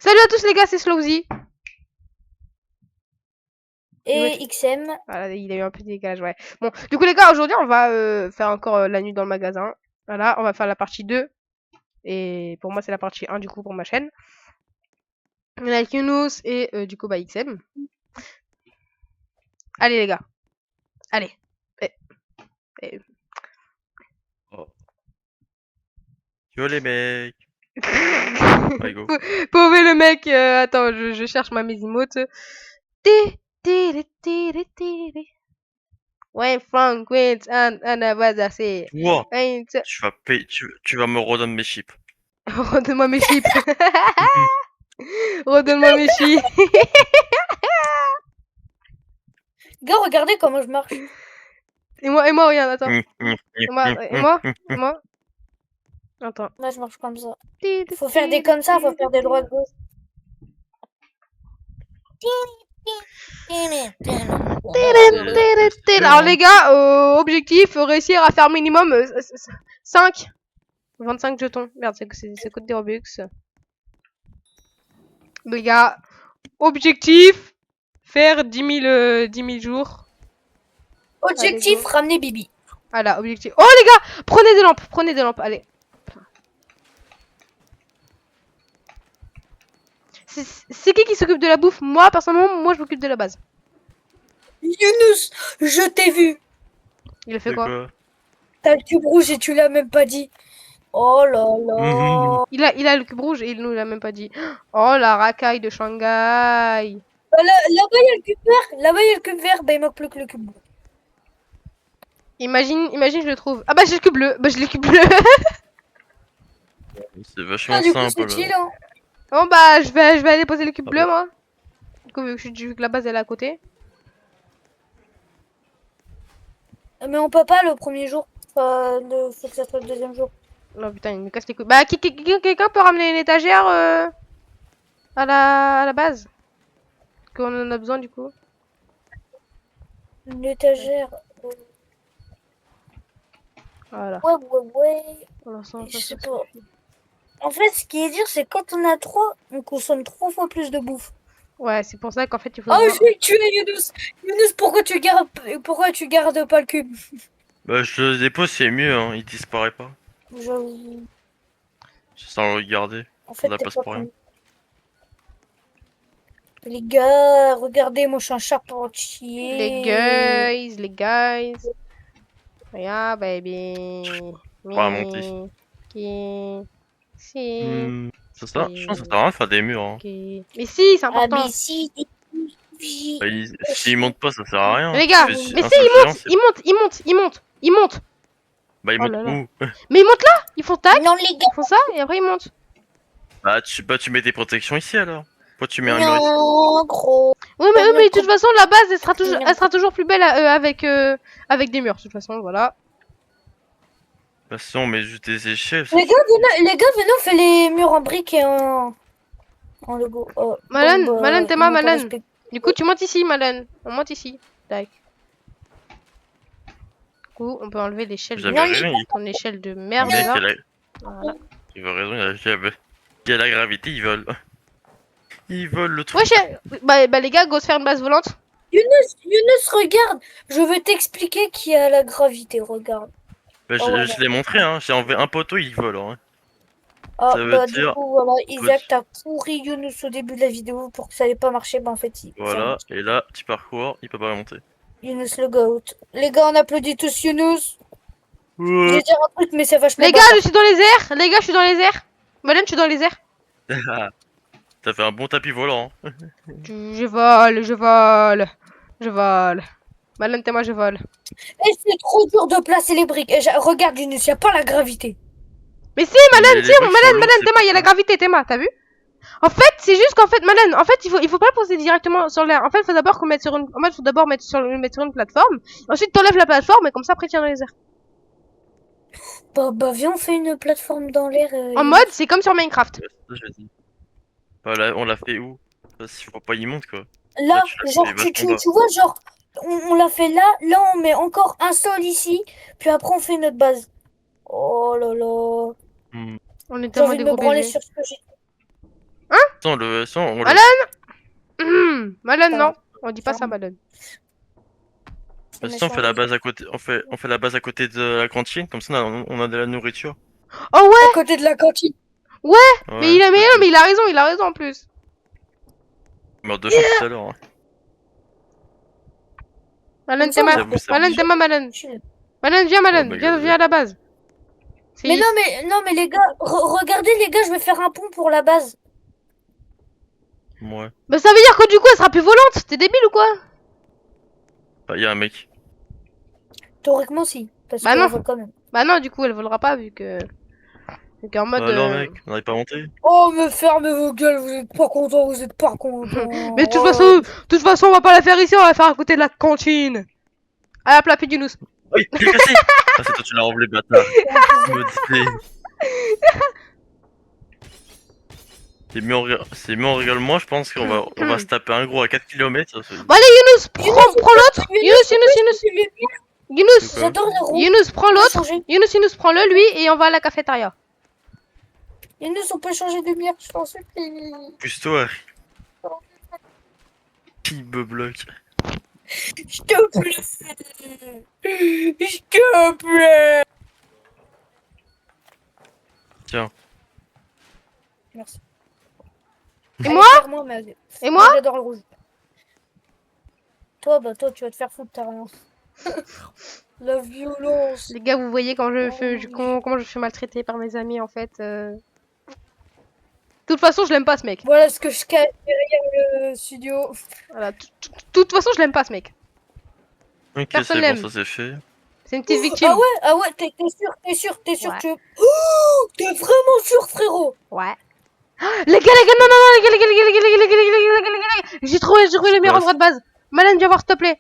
Salut à tous les gars, c'est Slowzy. Et XM. Voilà, il a eu un petit décalage, ouais. Bon, du coup les gars, aujourd'hui on va faire encore la nuit dans le magasin. Voilà, on va faire la partie 2. Et pour moi c'est la partie 1 du coup pour ma chaîne. On est avec Younous et du coup bah XM. Allez les gars. Allez. Oh. Yo les mecs. Allez, go. Pauvre le mec, attends, je cherche ma Mésimote. When Frank wins and I was I say. Toi, tu vas me redonner mes chips. Redonne-moi mes chips. Redonne-moi mes chips. Gars, regardez comment je marche. Et moi, regarde, attends. Et moi. Attends. Là, je marche comme ça. Faut faire des comme ça, faut faire des droits de gauche. Alors les gars, objectif, réussir à faire minimum 25 jetons. Merde, c'est coûte des Robux. Les gars, objectif, faire 10 000 jours. Objectif, ramener Bibi. Voilà, objectif. Oh les gars, prenez des lampes, allez. C'est qui s'occupe de la bouffe? Moi, personnellement, moi je m'occupe de la base. Younous, je t'ai vu. Il a fait quoi? T'as le cube rouge et tu l'as même pas dit. Oh là là. Il a le cube rouge et il nous l'a même pas dit. Oh la racaille de Shanghai. Là-bas il y a le cube vert. Là-bas il y a le cube vert. Bah il manque plus que le cube bleu. Imagine, je le trouve. Ah bah j'ai le cube bleu. Bah j'ai le cube bleu. C'est vachement Du coup, simple. c'est chill, hein. Bon bah je vais aller poser le cube bleu moi. Du coup vu que la base elle est à côté. Mais on peut pas le premier jour. Faut que ça soit le deuxième jour. Oh putain, il me casse les couilles. Bah quelqu'un peut ramener une étagère à la base? Parce qu'on en a besoin du coup. Une étagère. Voilà. Ouais. Pour l'instant, Je sais pas. En fait, ce qui est dur, c'est quand on a 3, on consomme 3 fois plus de bouffe. Ouais, c'est pour ça qu'en fait il faut. Oh, je vais tuer Younous. Younous, pourquoi tu gardes pas le cube? Bah je le dépose, c'est mieux, hein. Il disparaît pas. J'avoue. Sans le regarder. En fait, On a pas pour rien. Les gars, regardez, moi je suis un charpentier. Les guys. Yeah, baby. Pas monter. Si. Je pense que ça sert à rien de faire des murs. Hein. Mais si, c'est important. Ah, mais si. Bah, s'ils montent pas, ça sert à rien. Les gars, mais si, ils montent. Bah, ils montent où? Mais ils montent là. Ils font tac. Non, les gars. Ils font ça et après ils montent. Bah, tu mets des protections ici alors. Pourquoi tu mets un mur ici? Non, gros. Oui, mais de toute façon, la base, elle sera toujours plus belle avec des murs. De toute façon, voilà. Bah, si on met juste des échelles. Les gars, venez, on fait les murs en briques et en Lego. Oh, Malène, t'es ma Malène. Du coup, tu montes ici, Malène. On monte ici. Tac. Du coup, on peut enlever l'échelle ton échelle de merde. Voilà. Il a raison, il y a la gravité, ils volent. Ils volent le truc. Ouais, bah les gars, go se faire une base volante. Younous, regarde. Je veux t'expliquer qu'il y a la gravité, regarde. Bah, je l'ai montré, hein. J'ai enlevé un poteau, il vole. Hein. Ah, ça veut dire... du coup, voilà, Isaac, t'as pourri Younous au début de la vidéo pour que ça n'ait pas marché. Bah, en fait, voilà, et là, petit parcours, il peut pas monter. Younous le goat. Les gars, on applaudit tous Younous. Je vais dire un truc, mais c'est vachement. Les gars, je suis dans les airs. Les gars, je suis dans les airs. Malène, je suis dans les airs. T'as fait un bon tapis volant. Hein. Je vole. Malène, t'es moi, je vole. Et c'est trop dur de placer les briques. Et regarde, Younous, y a pas la gravité. Mais si, Malène, Malène, Théma, il y a la gravité, Théma, t'as vu? En fait, c'est juste qu'en fait, Malène, en fait, il faut pas poser directement sur l'air. En fait, il faut d'abord mettre sur une plateforme. Ensuite, t'enlèves la plateforme et comme ça, après, tiens dans les airs. Bah, viens, on fait une plateforme dans l'air. En mode, c'est comme sur Minecraft. Voilà, on l'a fait où? Parce qu'il faut pas y monter, quoi. Là, genre, tu vois, genre, on l'a fait là. Là, on met encore un sol ici. Puis après, on fait notre base. Oh là là. On est tellement des gros bébés. Sur ce que j'ai. Hein? Attends, on le... Malone Malone, Ça non. va. On dit pas ça, Ferme. Malone. Vas-y, on fait la base à côté, on fait la base à côté de la cantine, comme ça on a de la nourriture. Oh ouais, À côté de la cantine. mais Ouais, il a, mais il a raison en plus. meurt de faim tout à l'heure. Hein. Malone, Comme ça, t'es on ma, J'avoue, ça Malone, me- t'es ma Malone. Chill. Malone, viens, Ouais, Malone, bah, viens à la base. C'est Mais ici. non, mais les gars, regardez les gars, je vais faire un pont pour la base. Ouais. Bah ça veut dire que du coup elle sera plus volante. T'es débile ou quoi? Bah, y a un mec. Théoriquement, si. Parce Bah qu'on non. vole quand même. Bah non, du coup elle volera pas vu qu'en mode. Bah, alors, mec, on n'arrive pas à monter. Oh, me fermez vos gueules, vous êtes pas contents, vous êtes pas contents. Mais de Oh. toute façon on va pas la faire ici, on va la faire à côté de la cantine. À la plaque du nous. Oui, il est cassé. Ah, c'est toi, tu l'as enlevé, bâtard. Maudit. C'est mieux en rigole moins, je pense on va se taper un gros à 4 km. Bon allez Younous, prends l'autre. Younous, J'adore les roues. Younous, prends On peut l'autre. changer. Younous, prends-le lui et on va à la cafétéria. Younous, on peut changer de lumière, je t'en supplie. Pousse-toi. Qui me bloque? Je te plaît. Je te plaît. Tiens. Merci. Et Allez, moi moi, mais... Et moi j'adore le rouge. Toi, tu vas te faire foutre, t'as rien. La violence. Les gars, vous voyez quand comment je suis maltraitée par mes amis en fait. De toute façon, je l'aime pas ce mec. Voilà ce que je cache derrière le studio. Voilà, de toute façon, je l'aime pas ce mec. Ok, Personne c'est l'aime. bon, ça c'est fait. C'est une petite victime. Ah ouais, t'es sûr Ouais. que... Oh, t'es vraiment sûr, frérot. Ouais. Les gars, non, les gars. J'ai trouvé le meilleur endroit de base. Malène, viens voir s'il te plaît.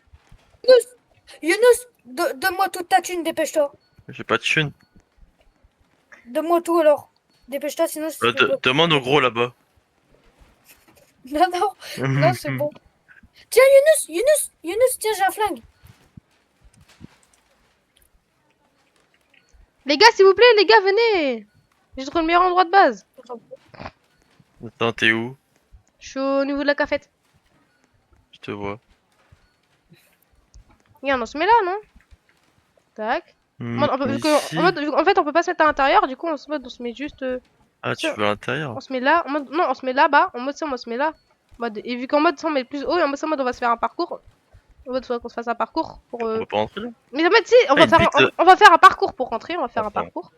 Younous, donne-moi toute ta thune, dépêche-toi. J'ai pas de thune. Donne-moi tout alors. Dépêche-toi, sinon je Demande au gros là-bas. Non, c'est bon. Tiens, Younous, tiens, j'ai un flingue. Les gars, s'il vous plaît, les gars, venez. J'ai trouvé le meilleur endroit de base. Attends, t'es où? Je suis au niveau de la cafette. Je te vois. Regarde, on se met là, non? Tac. Hmm, ici. En fait, on peut pas se mettre à l'intérieur, du coup, on se met juste. Ah, tu veux à l'intérieur? On se met là. Non, on se met là-bas. En mode, on se met là. Et vu qu'en mode, ça, on met plus haut, et en mode, on va se faire un parcours. En mode, faut qu'on se fasse un parcours pour. On va pas rentrer là? Mais en fait, si, on va faire un parcours pour rentrer. On va faire un parcours.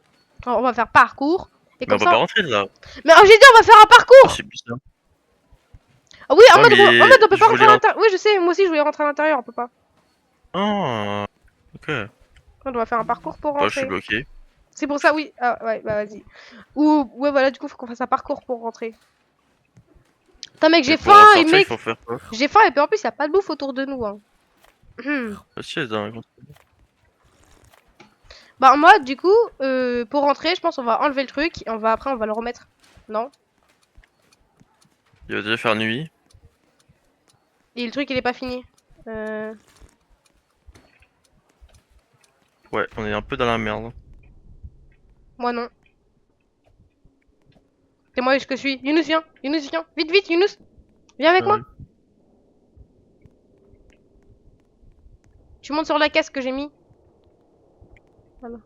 On va faire parcours. Et Mais on comme va pas ça. rentrer là. Mais j'ai dit, on va faire un parcours. C'est bizarre. Ah oui, en Ouais, mode, mais on peut je pas rentrer voulais à l'intérieur. Oui, je sais, moi aussi, je voulais rentrer à l'intérieur, on peut pas. Ah, ok. On doit faire un parcours pour Bah, je rentrer. suis bloqué. C'est pour ça, oui. Ah, ouais, bah vas-y. Ou, ouais, voilà, du coup, faut qu'on fasse un parcours pour rentrer. Putain, mec, j'ai Mais pour faim, en et sortir, mec, il faut faire quoi? j'ai faim, et puis en plus, y a pas de bouffe autour de nous, hein. Ah, si, dans la- Bah, en mode, du coup, pour rentrer, je pense on va enlever le truc, et après, on va le remettre. Non? Il va déjà faire nuit. Et le truc, il est pas fini. Ouais, on est un peu dans la merde. Moi, non. C'est moi que je suis. Younous, viens. Vite, Younous. Viens avec moi. Tu montes sur la caisse que j'ai mis. Voilà.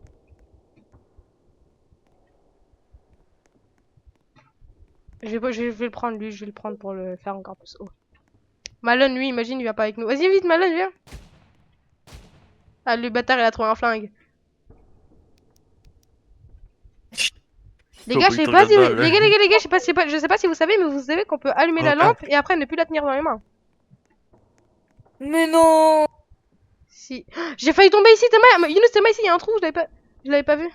Je vais le prendre, lui. Je vais le prendre pour le faire encore plus haut. Malone, lui, imagine, il va pas avec nous. Vas-y, vite, Malone, viens. Ah, le bâtard, il a trouvé un flingue. Les gars, je sais pas si vous... les gars, je sais pas si vous savez, mais vous savez qu'on peut allumer la lampe et après ne plus la tenir dans les mains. Mais non. Si. J'ai failli tomber ici, Thomas. Younous, Thomas, ici, il y a un trou, je l'avais pas vu.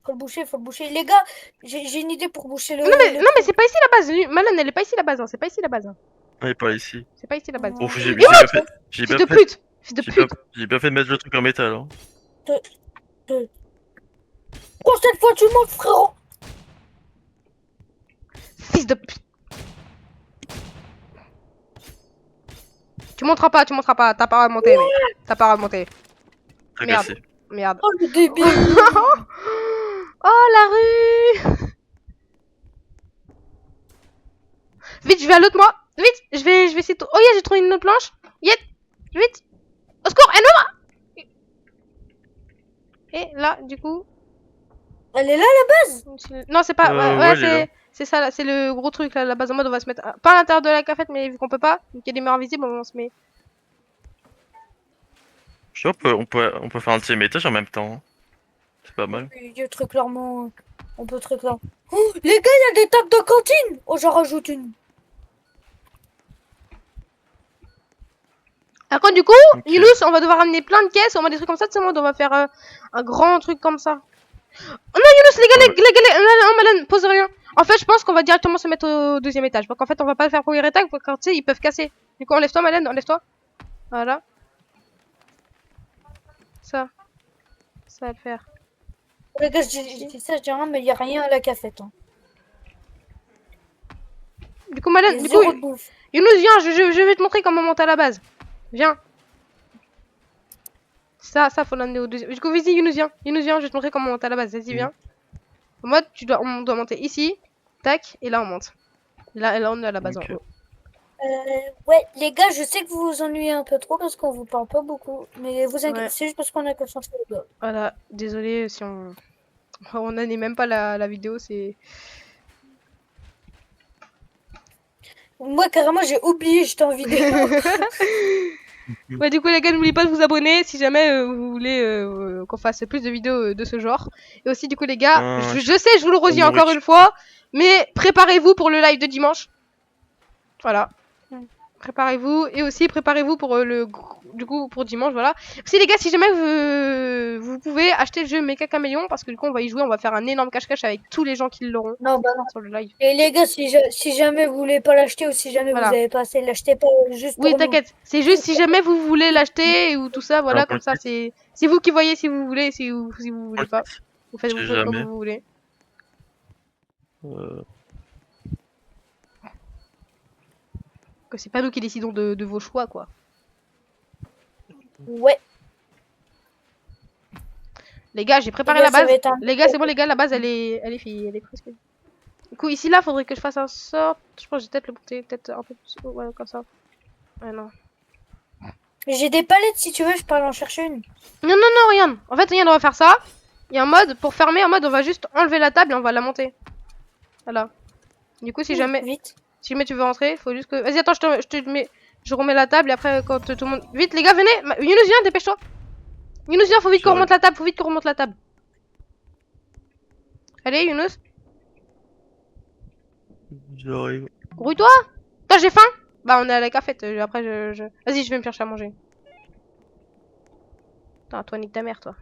Faut le boucher. Les gars, j'ai une idée pour boucher le... Non, mais c'est pas ici la base. Malone, elle est pas ici la base, hein. C'est pas ici la base. Hein. Elle est pas ici. C'est pas ici la base. Oh, j'ai Et bien fait. J'ai Fils bien de fait. pute. Fils de pute. J'ai bien fait de mettre le truc en métal. Hein. Oh, cette fois, tu montes, frérot. Fils de pute. Tu monteras pas. T'as pas à monter, mec. T'as pas à monter. Très Merde. cassé. Merde. Oh, le débile. Oh, la rue. Vite, je vais à l'autre moi. Vite, je vais essayer de... Oh yeah, j'ai trouvé une autre planche. Vite, vite. Au secours, aide-moi. Et là, du coup... Elle est là, Non, c'est pas... ouais, ouais, il est là. c'est ça, là. C'est le gros truc, là. La base en mode, on va se mettre... Pas à l'intérieur de la cafette, mais vu qu'on peut pas, donc il y a des murs invisibles, on se met... Je sais, on peut faire un deuxième étage en même temps. Hein. C'est pas mal. il y a très clairement. On peut très clairement. Oh, les gars, il y a des tables de cantine. Oh, j'en rajoute une. Après, du coup, Ok. Yunus, on va devoir amener plein de caisses, on va des trucs comme ça, tu sais, on va faire un grand truc comme ça. Oh non, Yunus, les gars, non, Malone, pose rien. En fait, je pense qu'on va directement se mettre au deuxième étage. Donc, en fait, on va pas le faire premier étage, parce que, tu sais, ils peuvent casser. Du coup, enlève-toi, Malone, enlève-toi. Voilà. Ça va le faire. Les gars, je dis ça, je dis rien, mais il y a rien à la cafette. Hein. Du coup, Malone, Il y a du coup, zéro de bouffe. Yunus, viens, je vais te montrer comment monter à la base. Viens. Ça, faut l'amener au deuxième. Du coup, vas-y, Yunus, viens. Yunus, viens, je vais te montrer comment monter à la base. Vas-y, viens. En mode, on doit monter ici. Tac, et là, on monte. Là, on est à la base Ok. en haut. Ouais, les gars, je sais que vous vous ennuyez un peu trop parce qu'on vous parle pas beaucoup. Mais vous inquiétez, Ouais. c'est juste parce qu'on a concentré les gars. Voilà, désolé si on... On n'est même pas la vidéo, c'est... Moi, carrément, j'ai oublié, j'étais en vidéo. Ouais, du coup, les gars, n'oubliez pas de vous abonner si jamais vous voulez qu'on fasse plus de vidéos de ce genre. Et aussi, du coup, les gars, je sais, je vous le redis encore une fois, mais préparez-vous pour le live de dimanche. Voilà. Préparez-vous. Et aussi, préparez-vous pour du coup, pour dimanche, voilà. Aussi, les gars, si jamais vous pouvez acheter le jeu Mecha Caméléon, parce que du coup, on va y jouer, on va faire un énorme cache-cache avec tous les gens qui l'auront Non, bah non. sur le live. Et les gars, si jamais vous voulez pas l'acheter ou si jamais Voilà. vous avez pas assez, l'achetez pas juste Oui, pour nous. t'inquiète. C'est juste si jamais vous voulez l'acheter ou tout ça, voilà, Alors, comme ça, c'est vous qui voyez si vous voulez, si vous voulez pas. Vous faites Si comme jamais. vous voulez. Que c'est pas nous qui décidons de vos choix, quoi. Ouais. Les gars, j'ai préparé Les la gars, ça base. va être un- Les gars, c'est bon, les gars, la base, elle est presque. Du coup, ici, là, faudrait que je fasse un sort. Je pense que j'ai peut-être le monter, peut-être un peu plus haut, ouais, comme ça. Ouais, non. J'ai des palettes si tu veux, je peux aller en chercher une. Non, regarde. En fait, regarde, on va faire ça. Il y a un mode, pour fermer, en mode, on va juste enlever la table et on va la monter. Voilà. Du coup, si jamais... Vite. Si jamais tu veux rentrer, faut juste que... Vas-y, attends, je te mets... Je remets la table et après, quand tout le monde... Vite, les gars, venez. Yunus, viens, dépêche-toi. Yunus, viens, faut vite qu'on remonte la table. Faut vite qu'on remonte la table. Allez, Yunus. J'arrive. Grouille-toi. Toi, j'ai faim. Bah, on est à la cafette. Après, Vas-y, je vais me chercher à manger. Attends, toi, nique ta mère, toi.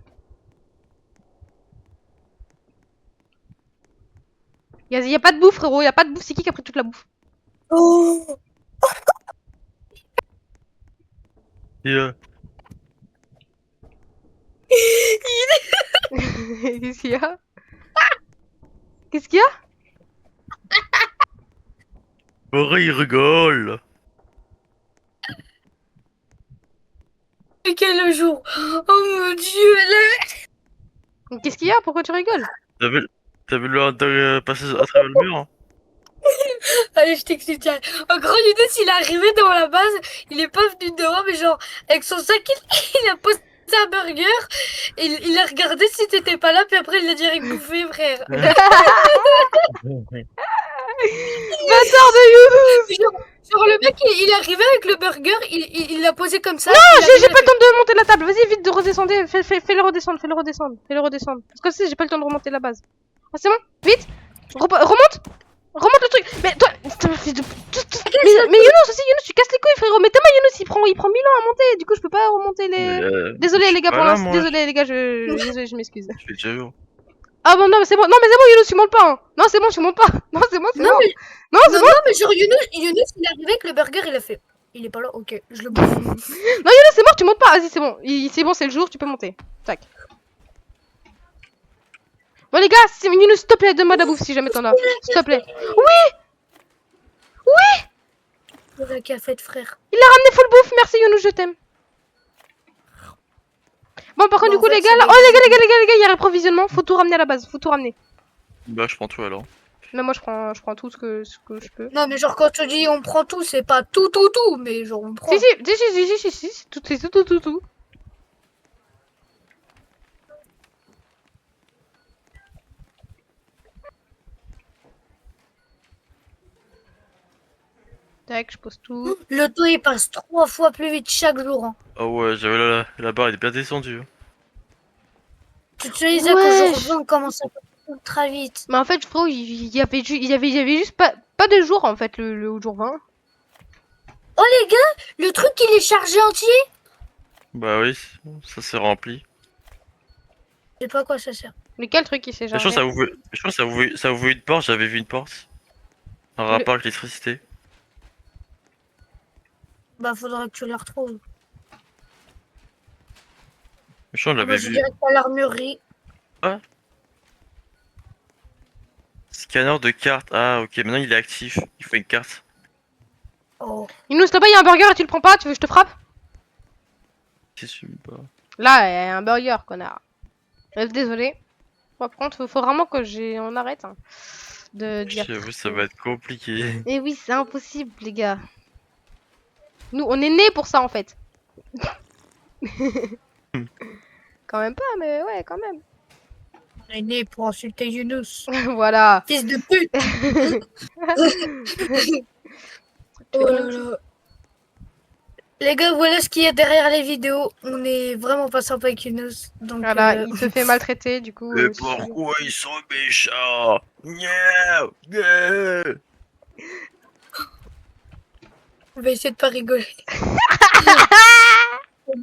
Y a pas de bouffe, frérot. Y a pas de bouffe. C'est qui a pris toute la bouffe? Oh. Et Qu'est-ce qu'il y a? Qu'est-ce qu'il y a? il rigole. Quel jour. Oh mon dieu, là. Qu'est-ce qu'il y a? Pourquoi tu rigoles? T'as vu le passer à travers le mur? Hein. Allez, je t'explique. Tiens. En gros, Younes, il est arrivé devant la base. Il est pas venu devant, mais genre, avec son sac, il a posé un burger. Il a regardé si t'étais pas là, puis après, il l'a direct bouffé, frère. Bâtard de Younous! Genre, le mec, il est arrivé avec le burger, il l'a posé comme ça. Non, j'ai pas le temps de remonter la table. Vas-y, vite, de redescendre. Fais-le redescendre, fais-le redescendre. Parce que si, j'ai pas le temps de remonter la base. Ah, c'est bon? Vite! Remonte! Remonte le truc! Mais toi! Mais Younous aussi, Younous, tu casses les couilles, frérot! Mais Thomas, Younous, il prend 1000 ans à monter. Du coup, je peux pas remonter les. Désolé, les gars, pour l'instant. Désolé, les gars, désolé, je m'excuse. Je l'ai déjà vu. Ah bon, non, mais c'est bon. Non, mais c'est bon, Younous, tu montes pas. Hein. Non, c'est bon, tu montes pas. Non, c'est bon, c'est bon. Non, c'est bon. Non, mais genre, Younes, il est arrivé avec le burger, il a fait. Il est pas là, ok, je le bouffe. Non, Younous, c'est mort, tu montes pas. Vas-y, c'est bon. C'est bon, c'est le jour, tu peux monter. Tac. Bon, les gars, Younous, s'il te plaît, donne-moi de la bouffe si jamais t'en as. S'il te plaît. La cafette, frère. Il a ramené full bouffe. Merci, Younous, je t'aime. Bon, par contre, du coup, les gars, là. Oh, les gars, il y a réapprovisionnement. Faut tout ramener à la base. Faut tout ramener. Bah, je prends tout alors. Mais moi, je prends tout ce que je peux. Non, mais genre, quand tu dis on prend tout, c'est pas tout, mais genre, on prend. Si, c'est tout. Tac, je pose tout. Le temps, il passe 3 fois plus vite chaque jour. Hein. Ah ouais, j'avais la barre, elle est bien descendue. Hein. Tu te disais qu'aujourd'hui, on commence à passer très vite. Mais en fait, frérot, il y avait juste pas de jour, en fait, le jour 20. Oh, les gars, le truc, il est chargé entier. Bah oui, ça s'est rempli. Je sais pas à quoi ça sert. Mais quel truc il s'est Je pense chargé? que ça ouvrait une porte, j'avais vu une porte. Un rapport avec l'électricité. Bah, faudrait que tu la retrouves. Je pense que je Moi, l'avais je vu. dirais à l'armurerie. Scanner de carte. Ah ok, maintenant il est actif. Il faut une carte. Oh. Inous, là-bas, il y a un burger et tu le prends pas, tu veux que je te frappe? C'est sûr pas. Là, il y a un burger, connard. Désolé. Par contre, faut vraiment que on arrête hein, de dire. J'avoue, ça va être compliqué. Eh oui, c'est impossible, les gars. Nous, on est nés pour ça, en fait. Quand même pas, mais ouais, quand même. On est né pour insulter Younous. Voilà. Fils de pute. Oh là là. Les gars, voilà ce qu'il y a derrière les vidéos. On est vraiment pas sympa avec Younous. Donc, Voilà, il se fait maltraiter, du coup. Mais pourquoi ils sont méchants? Yeah, yeah. on va essayer de pas rigoler. Mais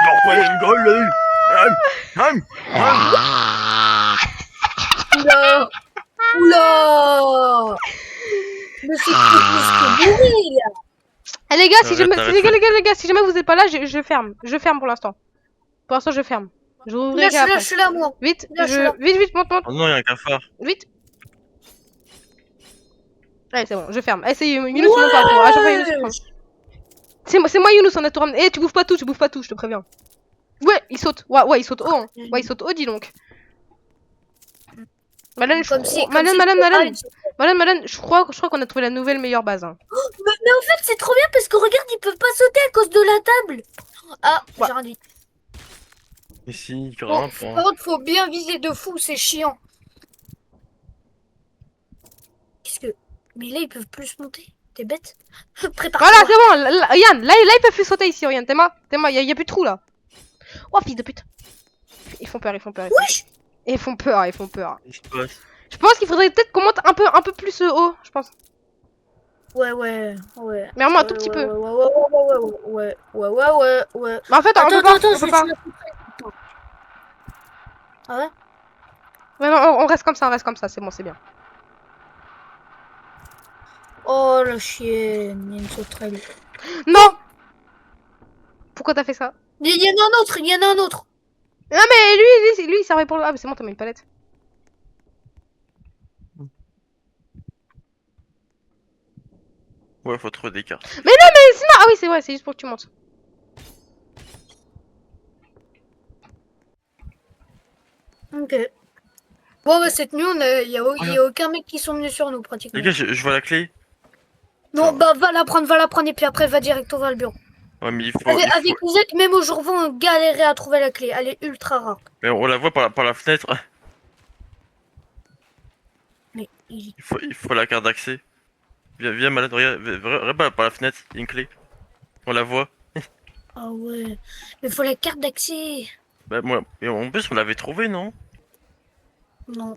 pourquoi il rigole lui? Oula. Oula. Mais c'est plus que bourré, là. Eh les gars, si Arrête, jamais, arrête, les gars, si jamais vous êtes pas là, je ferme. Je ferme pour l'instant. Pour l'instant, je ferme. Je rouvrirai Là, après. je suis là, moi. Vite, Là, je suis là. vite, monte. Oh non, il y a un cafard. Vite. Allez, c'est bon, je ferme. Eh, c'est Younous, il monte pas pour. À chaque fois, Younous, il prend. C'est moi, Younous, on a tout ramené. Eh, tu bouffes pas tout, je te préviens. Ouais, il saute. Ouais, il saute haut. Hein. Ouais, il saute haut, dis donc. Madame, je crois qu'on a trouvé la nouvelle meilleure base. Hein. Mais en fait, c'est trop bien parce que regarde, ils peuvent pas sauter à cause de la table. Ah, Ouais. j'ai rien dit. Mais si, Bon, grimpe. par contre, faut bien viser de fou, c'est chiant. Qu'est-ce que. Mais là, ils peuvent plus se monter. T'es bête. Prépare-toi. Voilà, c'est bon. Yann, là, ils peuvent plus sauter ici, Yann. T'es mort, y a plus de trou là. Oh, fils de pute. Ils font peur. Wesh. Ils font peur. Il se passe. Je pense qu'il faudrait peut-être qu'on monte un peu plus haut, je pense. Ouais. Mais vraiment un tout petit peu. Ouais. Mais en fait, on peut pas. je vais te la couper. Ah ouais? Ouais, non, on reste comme ça, c'est bon, c'est bien. Oh la chienne, il y a une sauterelle. Non. Pourquoi t'as fait ça? Il y en a un autre. Non mais lui il servait pour le... Ah mais c'est bon, t'as mis une palette. Ouais, faut trouver des cartes. Mais sinon... Ah oui, c'est vrai, c'est juste pour que tu montes. Ok. Bon bah cette nuit, il y a aucun mec qui sont venus sur nous pratiquement. Les gars, je vois la clé. Non, bah va la prendre et puis après va direct au Valbion. Ouais, mais Avec Isaac, même au jour 20, on galérait à trouver la clé. Elle est ultra rare. Mais on la voit par la fenêtre. Mais Il faut la carte d'accès. Viens malade, regarde par la fenêtre, il y a une clé. On la voit. Ah ouais. Mais faut la carte d'accès. Bah moi, et en plus on l'avait trouvé, non? Non.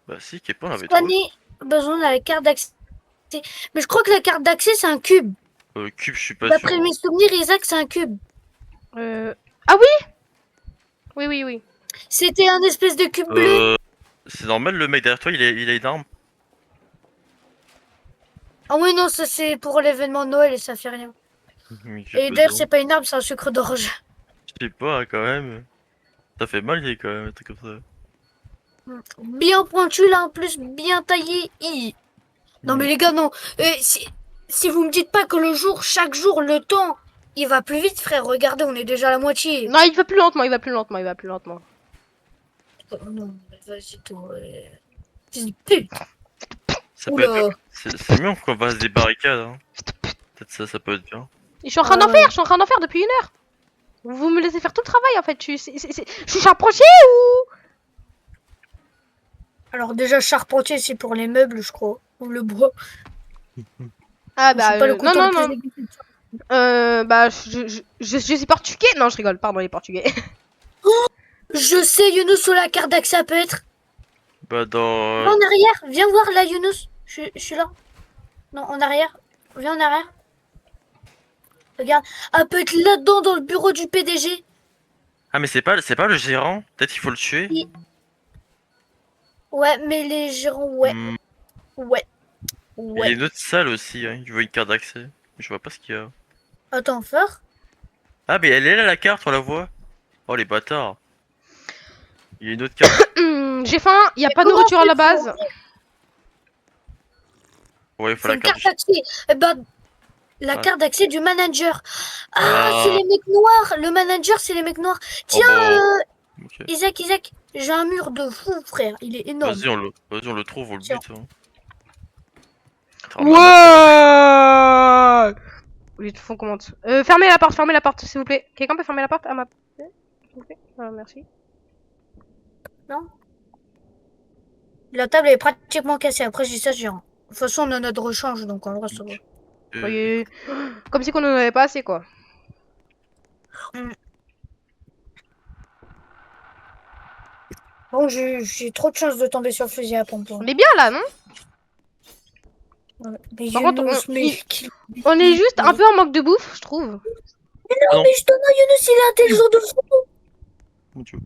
Bah si, Kepa, on l'avait trouvé. Soigner, besoin de la carte d'accès. Mais je crois que la carte d'accès, c'est un cube. Cube, je suis pas sûr. D'après mes souvenirs, Isaac, c'est un cube. Ah oui. Oui. C'était un espèce de cube bleu. C'est normal, le mec derrière toi, il a une arme. Ah oui, non, ça c'est pour l'événement de Noël et ça fait rien. Et d'ailleurs, c'est pas une arme, c'est un sucre d'orge. Je sais pas, quand même. Ça fait mal, quand même, un truc comme ça. Bien pointu là, en plus, bien taillé. Non mais les gars, non. Si vous me dites pas que chaque jour, le temps, il va plus vite, frère. Regardez, on est déjà à la moitié. Non, il va plus lentement. Oh, non, vas-y, toi. Fils de pute. Ça peut Oula. être... C'est mieux qu'on fasse des barricades. Hein. Peut-être ça peut être bien. Je suis en train d'en faire, je suis en train d'en faire depuis 1 heure. Vous me laissez faire tout le travail en fait. Je suis charpentier ou... Alors déjà, charpentier, c'est pour les meubles, je crois. Ou le bois. Ah Je bah suis pas le non couteau non le non. plus aiguisé. Bah je suis portugais. Non je rigole, pardon les portugais. Je sais, Younous, sur la carte d'accès, ça peut être. Bah dans... En arrière, viens voir là, Younous. Je suis là. Non, en arrière. Viens en arrière. Regarde, elle peut être là-dedans dans le bureau du PDG. Ah mais c'est pas le gérant. Peut-être qu'il faut le tuer. Oui. Ouais, mais les gérants, ouais. Hmm. Ouais. Il y a Ouais. une autre salle aussi. Hein. Je vois une carte d'accès. Je vois pas ce qu'il y a. Attends, fort. Ah mais elle est là la carte, on la voit. Oh les bâtards. Il y a une autre carte. J'ai faim, y a pas de comment nourriture à la on fait base. Ouais, il faut C'est la une carte. carte d'accès. Eh ben, la Ouais. carte d'accès du manager. Ah, Ah. c'est les mecs noirs. Le manager, c'est les mecs noirs. Tiens, bah, ok. Isaac, j'ai un mur de fou, frère. Il est énorme. Vas-y, on le trouve, on le Tiens. bute. Hein. Ouais. Oui, tout fond commente. Fermez la porte, s'il vous plaît. Quelqu'un peut fermer la porte à ma... S'il vous plaît. Merci. La table est pratiquement cassée. Après, je dis ça, j'ai rien. De toute façon, on a notre rechange, donc en vrai, ça va. Oui. Comme si qu'on en avait pas assez, quoi. Bon, j'ai trop de chance de tomber sur le fusil à pompe. On est bien là, non? Ouais. Mais Par contre, Younous, on- mais... il- On est juste un peu en manque de bouffe, je trouve. Ah non. Mais justement, Younous, il est intelligent de fou. Mon Dieu.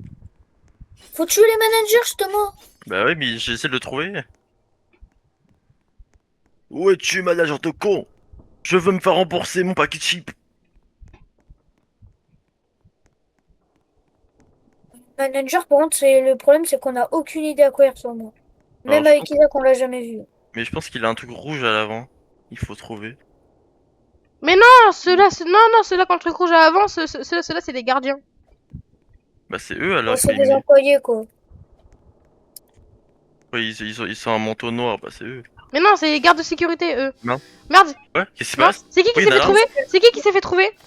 Faut tuer les managers, justement. Bah ouais, mais j'essaie de le trouver. Où es-tu, manager de con? Je veux me faire rembourser mon paquet de chips. Manager, par contre, le problème, c'est qu'on a aucune idée à quoi il ressemble. Même Alors, je avec Isaac, on l'a jamais vu. Mais je pense qu'il a un truc rouge à l'avant. Il faut trouver. Mais non, ceux-là quand le truc rouge à avant, ceux-là c'est les gardiens. Bah c'est eux alors Ouais, il faut c'est des éliminer. employés, quoi. Ouais, ils sont un manteau noir, bah c'est eux. Mais non, c'est les gardes de sécurité, eux. Non. Merde, Ouais, qu'est-ce qui se non, passe? c'est qui Oui, s'est fait Nala. trouver? C'est qui s'est fait trouver?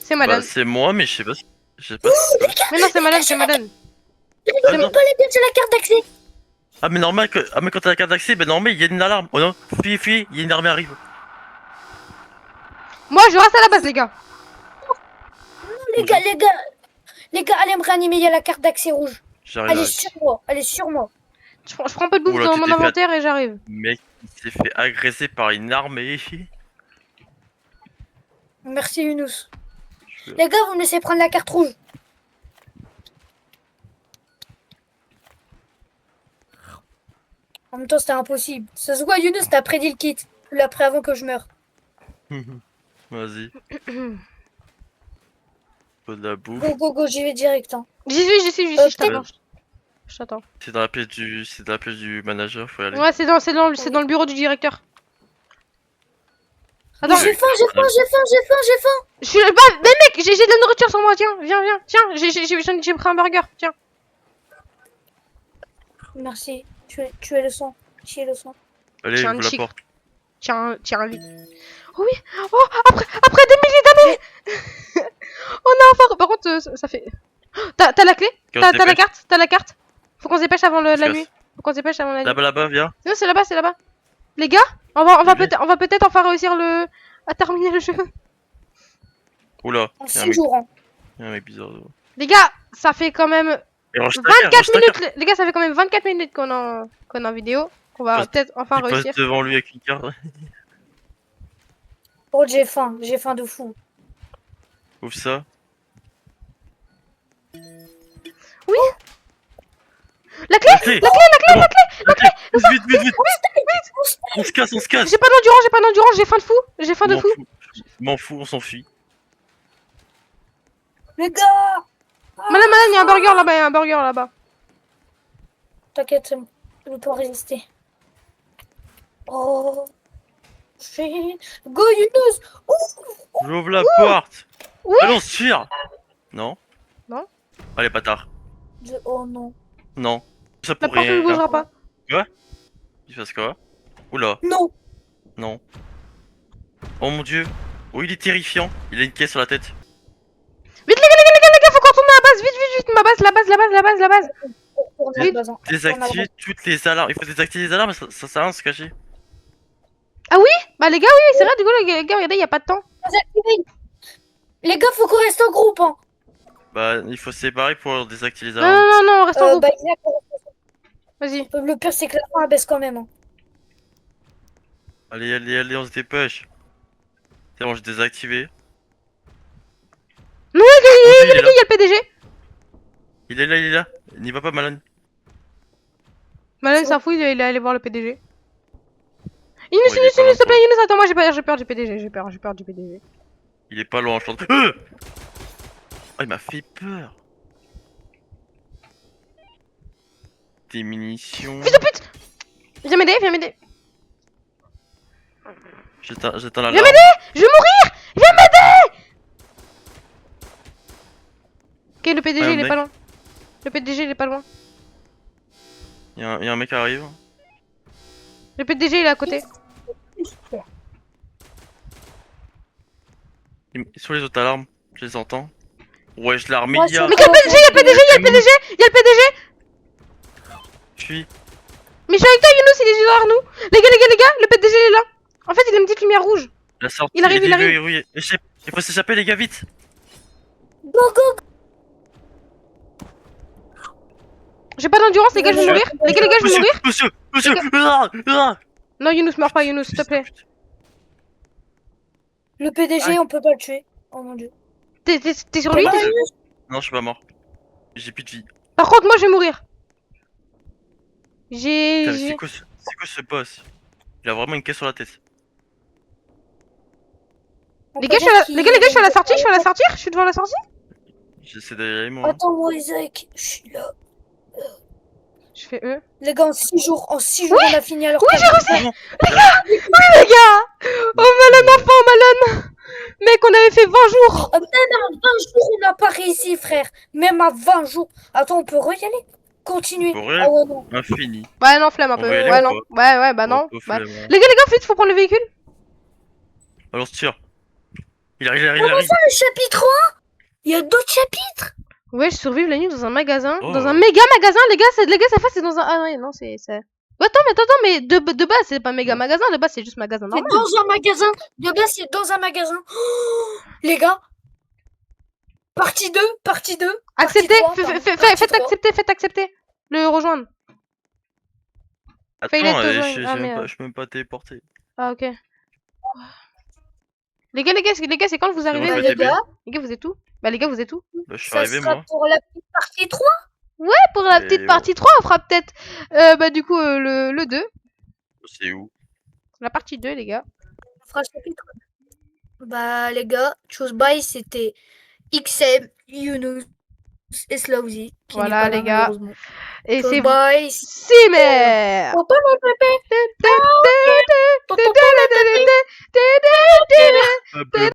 C'est Bah Madame. c'est moi, mais je sais pas. Je sais pas. ce qui se passe. Mais non, c'est Madame, c'est Madame. Ah, Ils non. vont pas les pièces de la carte d'accès. Ah mais normal que... Ah mais quand t'as la carte d'accès, bah normal il y a une alarme. Oh non, fuyez, il y a une armée arrive. Moi, je reste à la base, les gars. Les gars, allez me réanimer, il y a la carte d'accès rouge. J'arrive. Allez Avec. sur moi, allez sur moi. Je prends un peu de bouffe Oula, dans tu mon t'es fait- inventaire et j'arrive. Mec, il s'est fait agresser par une armée. Merci Younous. Les gars, vous me laissez prendre la carte rouge. En même temps, c'était impossible. Ça se voit, Younous, t'as prédit le kit. Tu l'as pris avant que je meure. Vas-y. Faut de la bouffe. Go, j'y vais direct. Hein. J'y suis, je t'attends. peut-être- Je t'attends. C'est dans la pièce du manager, faut y aller. Ouais, c'est dans le bureau du directeur. Attends, J'ai faim. je suis pas. Mais mec, j'ai de la nourriture sur moi, tiens, viens. Tiens, j'ai pris un burger, tiens. Merci. Tu es le sang. Tu es le sang. Allez, Tiens, ouvre la chic. porte. Tiens, vite. Oh oui, oh, après des milliers d'années. On a enfin. Par contre, ça fait. T'as la clé? Qu'on T'as se la dépêche. carte? T'as la carte? Faut qu'on se dépêche avant la Se nuit. casse. Faut qu'on se dépêche avant la nuit. Là-bas, viens. Non, c'est là-bas. Les gars, on va peut-être enfin réussir à terminer le jeu. Oula, En y'a un 6 mec, jours. Hein. y a un mec bizarre. Devant. Les gars, ça fait quand même Et range ta carte, 24 range ta carte. minutes. Les gars, ça fait quand même 24 minutes qu'on est en vidéo. Qu'on va Poste- peut-être enfin Il passe réussir. devant lui avec une carte. Oh, j'ai faim de fou. Ouvre ça. La clé. La clé. La clé. Vite. On se casse. J'ai pas d'endurance, j'ai faim de fou. M'en fous, on s'enfuit. Les gars, Madame, il y a un burger là-bas, t'inquiète, c'est bon. Je peux résister. Oh, shit. Go, Younous. J'ouvre la porte. Oui. Allons se fuir. Non. Non. Allez, bâtard. Oh non. Non. Ça La pour porte ne rien. bougera pas. Il fasse quoi? Oula, Non. non. Oh mon dieu. Oh, il est terrifiant. Il a une caisse sur la tête. Vite les gars, faut qu'on retourne à la base, vite, ma base, la base. On a Vite. besoin. Désactiver toutes les alarmes. Il faut désactiver les alarmes, ça sert à rien de se cacher. Bah les gars, oui, c'est vrai, du coup les gars, regardez, y a pas de temps. Les gars, faut qu'on reste en groupe, hein. Bah, il faut se séparer pour désactiver les alarmes. Non, reste en groupe. Bah, Isaac, Vas-y. le pire, c'est que la fin, elle baisse quand même. Hein. Allez, on se dépêche. C'est bon, j'ai désactivé. Non, Oh, il il est là. y a le PDG. Il est là. N'y va pas, Malone. Malin C'est s'en fout, il est allé voir le PDG. Bon, il est Yunus, pas s'il te plaît, loin, Yunus, attends, moi j'ai peur du PDG, j'ai peur du PDG. Il est pas loin, je pense. Oh, il m'a fait peur. Des munitions. Fils de pute! Viens m'aider. J'éteins la Viens lampe. Je vais mourir! Viens m'aider! Ok, le PDG Ouais, il est mec. pas loin. Le PDG il est pas loin. Il y a un mec qui arrive. Le PDG il est à côté. Sur les autres alarmes, je les entends. Ouais, je l'arme, Moi, il y a. je- Mais quel PDG? Il y a le PDG! Je suis. Mais je suis avec toi, Yunus, il est derrière nous. Les gars, le PDG il est là. En fait, il a une petite lumière rouge. La sortie, Il arrive. verrouillé. Il faut s'échapper, les gars, vite. Go, go, J'ai pas d'endurance, les gars, je vais mourir. Les gars, je vais mourir. Monsieur. Les Non, Yunus, meurs pas, Yunus, s'il te plaît. Le PDG, on peut pas le tuer. Oh mon dieu. T'es sur lui? Ah, Non, je suis pas mort. J'ai plus de vie. Par contre, moi je vais mourir. Putain, mais J'ai. c'est quoi ce boss? Il a vraiment une caisse sur la tête. on Les peut gars, dire je suis à la sortie, je suis devant la sortie. J'essaie d'aller aller, moi. Attends-moi, Isaac. Je suis là. Je fais eux. Les gars, en 6 jours, on a fini alors. Oui, j'ai réussi. Bon, Les gars! Oh Malone! Mec, on avait fait 20 jours! Même à 20 jours, on n'a pas réussi, frère. Même à 20 jours. Attends, on peut y aller. Continuer. On peut Ah ouais, non. infini. Ouais, non, flemme un On peu. va y aller Ouais, ou non. Ouais, bah non. Oh, Bah. flemme. Les gars, vite, faut prendre le véhicule. Alors, tire. Il arrive. Le chapitre 1. Il y a d'autres chapitres. Ouais, je survive la nuit dans un magasin. Oh. Dans un méga magasin, les gars, cette fois, c'est dans un. Ah ouais, non, c'est. Attends, mais de base, c'est pas méga magasin, de base, c'est juste magasin C'est normal. dans un magasin. De base, c'est dans un magasin. Oh, les gars. Partie 2. Acceptez, Partie 3, faites accepter. Le rejoindre. Fais-le Attends, te je rejoindre. Ah, merde. suis même pas téléporté. Ah, ok. Les gars, c'est quand vous arrivez? bon, je les vais gars, Les gars, vous êtes où? Bah, les gars, vous êtes où? Bah, je suis ça arrivé, sera moi. pour la petite partie 3. Pour la Et petite oh. partie 3, on fera peut-être. Bah, du coup, le 2. C'est où? La partie 2, les gars. On fera le chapitre. Bah, les gars, chose by, c'était XM, Yunus et Slowzy. qui Voilà, n'est pas là, les gars. malheureusement. Et Chose c'est by, Simer! Faut pas le répéter. Hop,